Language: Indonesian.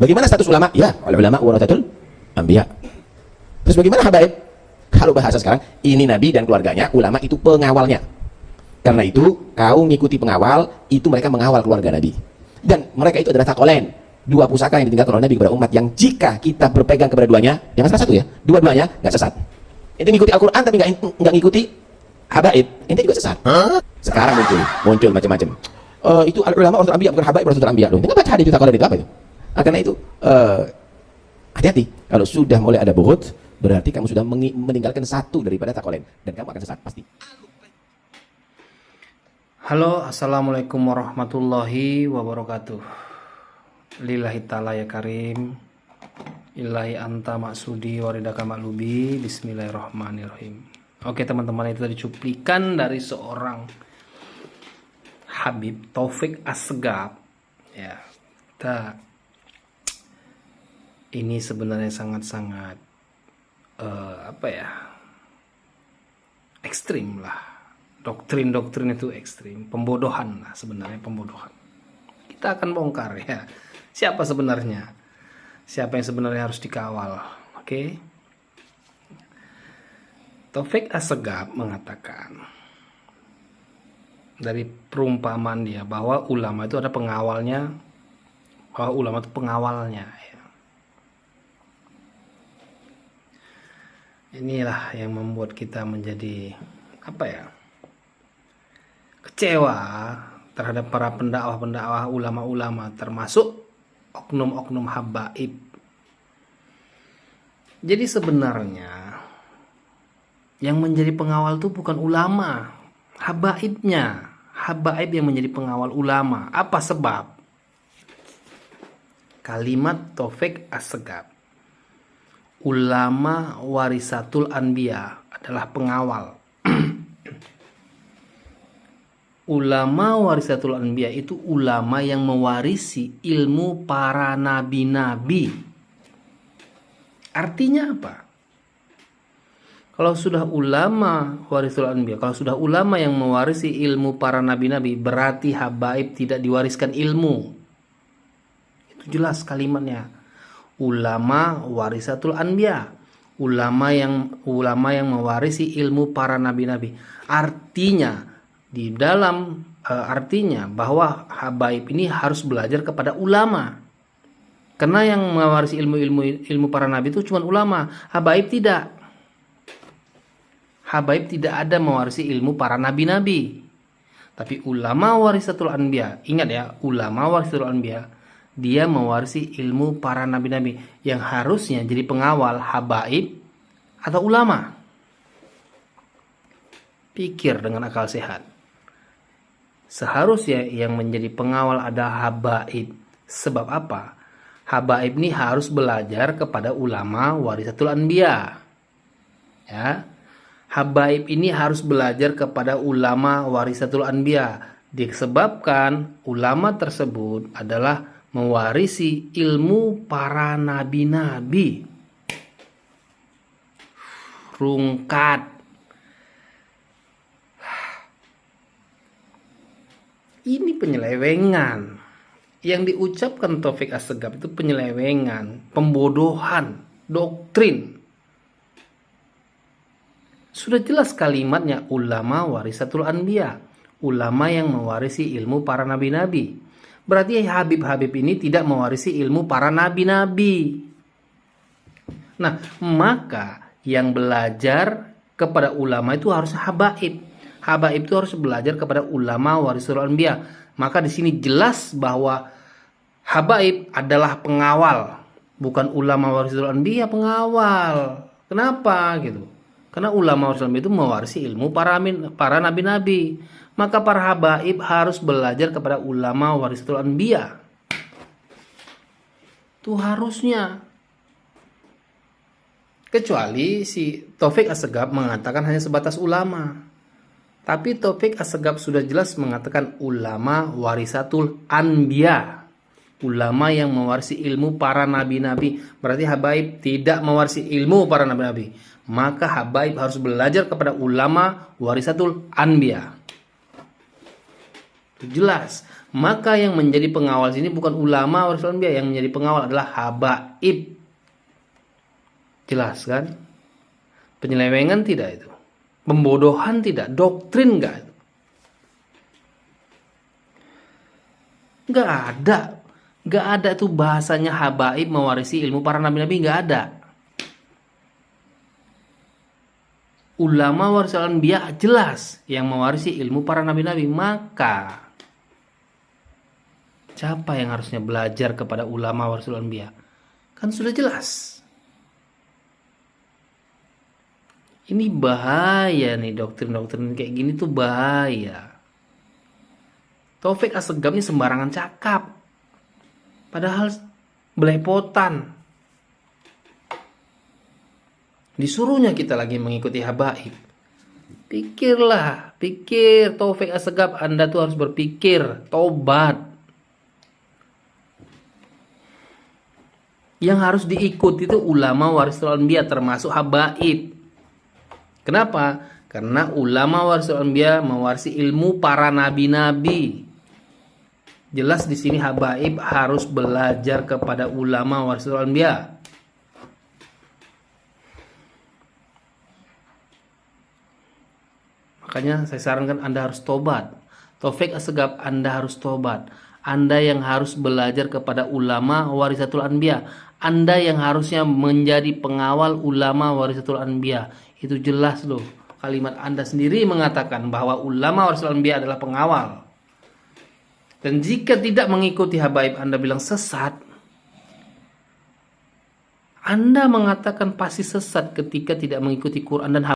Bagaimana status ulama? Ya, ulama warathatul anbiya. Terus bagaimana habaib? Kalau bahasa sekarang, ini nabi dan keluarganya, ulama itu pengawalnya. Karena itu, kau mengikuti pengawal, itu mereka mengawal keluarga nabi. Dan mereka itu adalah taqolain, dua pusaka yang ditinggalkan oleh nabi kepada umat, yang jika kita berpegang kepada duanya, jangan salah satu ya, dua-duanya nggak sesat. Itu ngikuti Al-Quran tapi nggak ngikuti habaib, itu juga sesat. Sekarang muncul macam-macam. Itu ulama warathatul anbiya bukan habaib warathatul anbiya. Loh, ini baca hadis taqolain itu apa itu? Karena itu hati-hati, kalau sudah mulai ada bughd, berarti kamu sudah meninggalkan satu daripada taqolain dan kamu akan sesat pasti. Halo, assalamualaikum warahmatullahi wabarakatuh. Lillahi ta'ala ya karim, ilahi anta maksudi waridaka maklubi, bismillahirrahmanirrahim. Oke teman-teman, itu tadi cuplikan dari seorang Habib Taufik Assegaf. Ya, ini sebenarnya sangat-sangat ekstrim lah. Doktrin itu ekstrim, pembodohan lah sebenarnya, pembodohan. Kita akan bongkar ya, siapa sebenarnya, siapa yang sebenarnya harus dikawal. Oke. Taufik Assegaf mengatakan dari perumpamaan dia bahwa ulama itu ada pengawalnya, bahwa ulama itu pengawalnya ya. Inilah yang membuat kita menjadi kecewa terhadap para pendakwah-pendakwah, ulama-ulama, termasuk oknum-oknum habaib. Jadi sebenarnya yang menjadi pengawal itu bukan ulama, habaibnya. Habaib yang menjadi pengawal ulama. Apa sebab? Kalimat Taufik Assegaf, ulama warisatul anbiya adalah pengawal. Ulama warisatul anbiya itu ulama yang mewarisi ilmu para nabi-nabi. Artinya apa? Kalau sudah ulama warisatul anbiya, kalau sudah ulama yang mewarisi ilmu para nabi-nabi, berarti habaib tidak diwariskan ilmu. Itu jelas kalimatnya. Ulama warisatul anbiya, ulama yang mewarisi ilmu para nabi-nabi. Artinya di dalam artinya bahwa habaib ini harus belajar kepada ulama. Karena yang mewarisi ilmu para nabi itu cuma ulama, habaib tidak. Habaib tidak ada mewarisi ilmu para nabi-nabi. Tapi ulama warisatul anbiya, ingat ya, ulama warisatul anbiya, dia mewarisi ilmu para nabi-nabi yang harusnya jadi pengawal habaib atau ulama. Pikir dengan akal sehat. Seharusnya yang menjadi pengawal ada habaib. Sebab apa? Habaib ini harus belajar kepada ulama warisatul anbiya. Ya. Habaib ini harus belajar kepada ulama warisatul anbiya. Disebabkan ulama tersebut adalah mewarisi ilmu para nabi-nabi. Rungkat. Ini penyelewengan. Yang diucapkan Taufik Assegaf itu penyelewengan, pembodohan, doktrin. Sudah jelas kalimatnya, ulama warisatul anbiya, ulama yang mewarisi ilmu para nabi-nabi. Berarti Habib-Habib ini tidak mewarisi ilmu para nabi-nabi. Nah, maka yang belajar kepada ulama itu harus habaib. Habaib itu harus belajar kepada ulama warisatul anbiya. Maka di sini jelas bahwa habaib adalah pengawal, bukan ulama warisatul anbiya pengawal. Kenapa gitu? Karena ulama warisatul anbiya itu mewarisi ilmu para nabi-nabi. Maka para habaib harus belajar kepada ulama warisatul anbiya. Itu harusnya. Kecuali si Taufik Assegaf mengatakan hanya sebatas ulama. Tapi Taufik Assegaf sudah jelas mengatakan ulama warisatul anbiya, ulama yang mewarisi ilmu para nabi-nabi. Berarti habaib tidak mewarisi ilmu para nabi-nabi. Maka habaib harus belajar kepada ulama warisatul anbiya. Itu jelas. Maka yang menjadi pengawal sini bukan ulama warisatul anbiya, yang menjadi pengawal adalah habaib. Jelas kan? Penyelewengan tidak itu? Pembodohan tidak? Doktrin enggak itu? Enggak ada. Enggak ada tuh bahasanya habaib mewarisi ilmu para nabi-nabi, enggak ada. Ulama warisatul anbiya jelas yang mewarisi ilmu para nabi-nabi. Maka siapa yang harusnya belajar kepada ulama warisatul anbiya? Kan sudah jelas. Ini bahaya nih, doktrin-doktrin kayak gini tuh bahaya. Taufik Assegaf ini sembarangan cakap. Padahal belepotan. Disuruhnya kita lagi mengikuti habaib. Pikirlah, pikir Taufik Assegaf, Anda tuh harus berpikir, tobat. Yang harus diikuti itu ulama warisatul anbiya termasuk habaib. Kenapa? Karena ulama warisatul anbiya mewarisi ilmu para nabi-nabi. Jelas di sini habaib harus belajar kepada ulama warisatul anbiya. Makanya saya sarankan Anda harus tobat. Taufik Assegaf, Anda harus tobat. Anda yang harus belajar kepada ulama warisatul anbiya. Anda yang harusnya menjadi pengawal ulama warisatul anbiya. Itu jelas loh. Kalimat Anda sendiri mengatakan bahwa ulama warisatul anbiya adalah pengawal. Dan jika tidak mengikuti habaib, Anda bilang sesat. Anda mengatakan pasti sesat ketika tidak mengikuti Quran dan